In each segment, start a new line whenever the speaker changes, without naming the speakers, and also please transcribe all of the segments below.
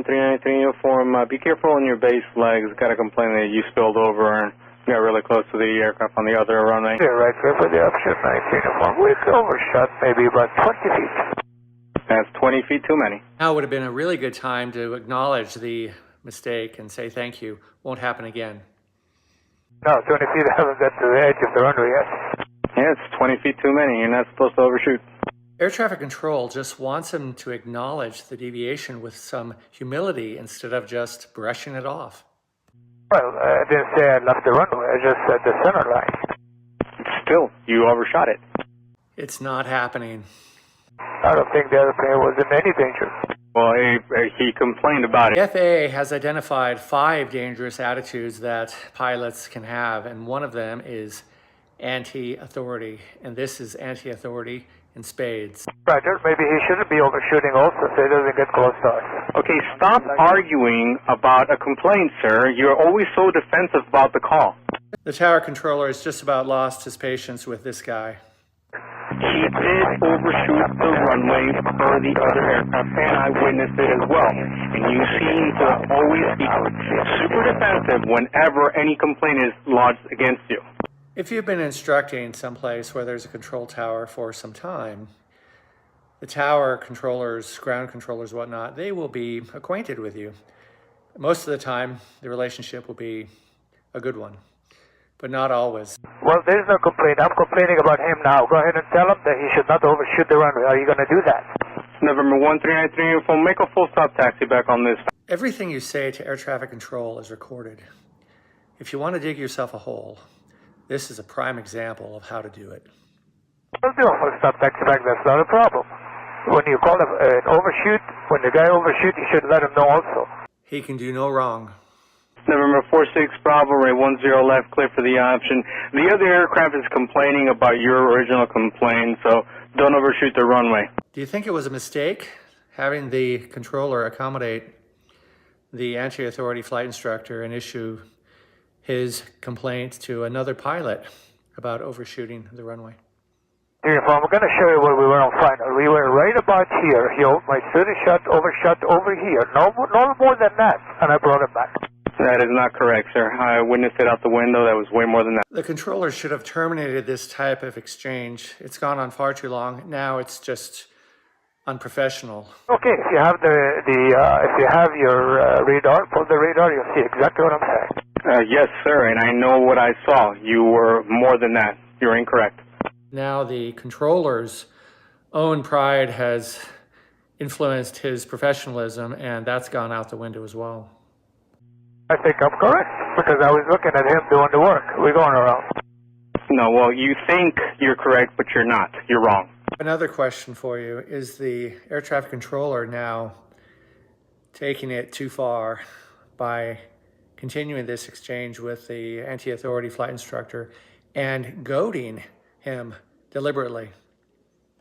1393 uniform, be careful on your base legs. Got a complaint that you spilled over and got really close to the aircraft on the other runway.
Yeah, right, clear for the option 19 uniform. We've overshot maybe about 20 feet.
That's 20 feet too many.
Now would have been a really good time to acknowledge the mistake and say thank you. Won't happen again.
No, 20 feet, I haven't got to the edge of the runway yet.
Yeah, it's 20 feet too many. You're not supposed to overshoot.
Air traffic control just wants him to acknowledge the deviation with some humility instead of just brushing it off.
Well, I didn't say I left the runway, I just said the center line.
Still, you overshot it.
It's not happening.
I don't think the airplane was in any danger.
Well, he complained about it.
The FAA has identified 5 dangerous attitudes that pilots can have, and one of them is anti-authority, and this is anti-authority in spades.
Roger, maybe he shouldn't be overshooting also so he doesn't get close to us.
Okay, stop arguing about a complaint, sir. You're always so defensive about the call.
The tower controller has just about lost his patience with this guy.
He did overshoot the runway for the other aircraft, and I witnessed it as well. And you seem to always be super defensive whenever any complaint is lodged against you.
If you've been instructing someplace where there's a control tower for some time, the tower controllers, ground controllers, whatnot, they will be acquainted with you. Most of the time, the relationship will be a good one, but not always.
Well, there's no complaint. I'm complaining about him now. Go ahead and tell him that he should not overshoot the runway. Are you going to do that?
November 1393 uniform, make a full stop taxi back on this.
Everything you say to air traffic control is recorded. If you want to dig yourself a hole, this is a prime example of how to do it.
I'll do a full stop taxi back. That's not a problem. When you call him an overshoot, when the guy overshoot, you should let him know also.
He can do no wrong.
November 46 Bravo, Ray 10 left, clear for the option. The other aircraft is complaining about your original complaint, so don't overshoot the runway.
Do you think it was a mistake having the controller accommodate the anti-authority flight instructor and issue his complaint to another pilot about overshooting the runway?
Uniform, I'm going to show you where we were on final. We were right about here. My student overshot over here. No more than that, and I brought him back.
That is not correct, sir. I witnessed it out the window. That was way more than that.
The controller should have terminated this type of exchange. It's gone on far too long. Now it's just unprofessional.
Okay, if you have if you have your radar, pull the radar, you'll see exactly what I'm saying.
Yes, sir, and I know what I saw. You were more than that. You're incorrect.
Now the controller's own pride has influenced his professionalism, and that's gone out the window as well.
I think I'm correct, because I was looking at him doing the work. We're going around.
No, well, you think you're correct, but you're not. You're wrong.
Another question for you. Is the air traffic controller now taking it too far by continuing this exchange with the anti-authority flight instructor and goading him deliberately?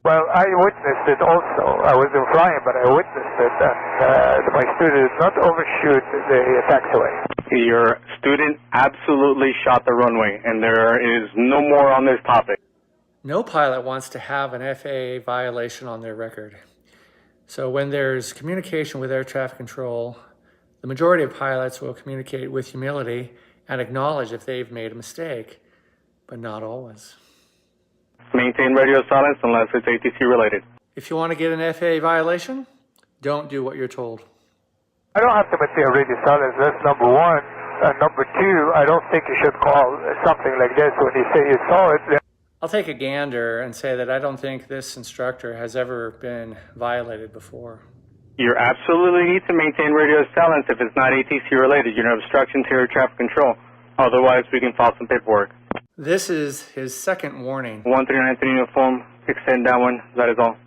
Well, I witnessed it also. I wasn't flying, but I witnessed it, and my student did not overshoot the taxiway.
Your student absolutely shot the runway, and there is no more on this topic.
No pilot wants to have an FAA violation on their record. So when there's communication with air traffic control, the majority of pilots will communicate with humility and acknowledge if they've made a mistake, but not always.
Maintain radio silence unless it's ATC related.
If you want to get an FAA violation, don't do what you're told.
I don't have to maintain radio silence, that's number one. Number two, I don't think you should call something like this when you say you saw it.
I'll take a gander and say that I don't think this instructor has ever been violated before.
You absolutely need to maintain radio silence if it's not ATC related. You're an obstruction to air traffic control. Otherwise, we can file some paperwork.
This is his second warning.
1393 uniform, extend that one. That is all.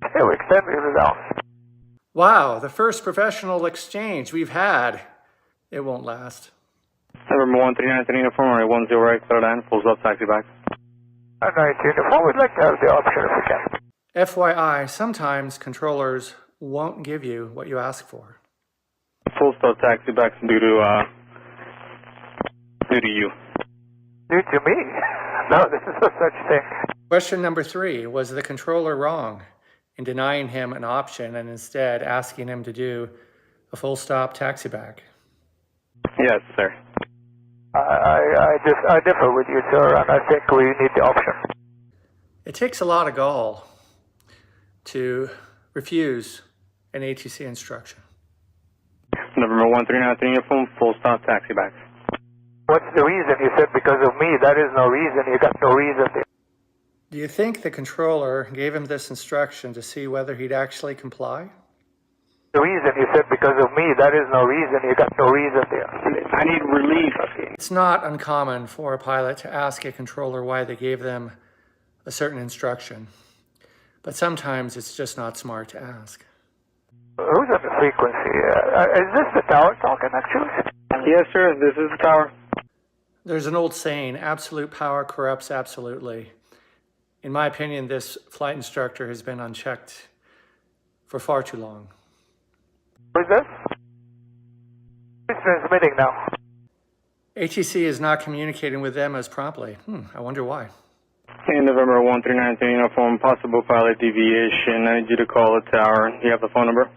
Okay, we extend it down.
Wow, the first professional exchange we've had. It won't last.
November 1393 uniform, Ray 10 right, clear line, full stop taxi back.
19 uniform, we'd like to have the option if we can.
FYI, sometimes controllers won't give you what you ask for.
Full stop taxi back due to you.
Due to me? No, this is no such thing.
Question number 3, was the controller wrong in denying him an option and instead asking him to do a full stop taxi back.
Yes, sir.
I differ with you, sir, and I think we need the option.
It takes a lot of gall to refuse an ATC instruction.
November 139 uniform, full stop taxi back.
What's the reason? You said because of me. That is no reason. You got no reason there.
Do you think the controller gave him this instruction to see whether he'd actually comply?
The reason you said because of me. That is no reason. You got no reason there.
I need relief.
It's not uncommon for a pilot to ask a controller why they gave them a certain instruction, but sometimes it's just not smart to ask.
Who's on the frequency? Is this the tower talking, actually?
Yes, sir, this is the tower.
There's an old saying, absolute power corrupts absolutely. In my opinion, this flight instructor has been unchecked for far too long.
Who's this? Who's transmitting now?
ATC is not communicating with them as promptly. I wonder why.
Hey, November 139 uniform, possible pilot deviation. I need you to call the tower. You have the phone number?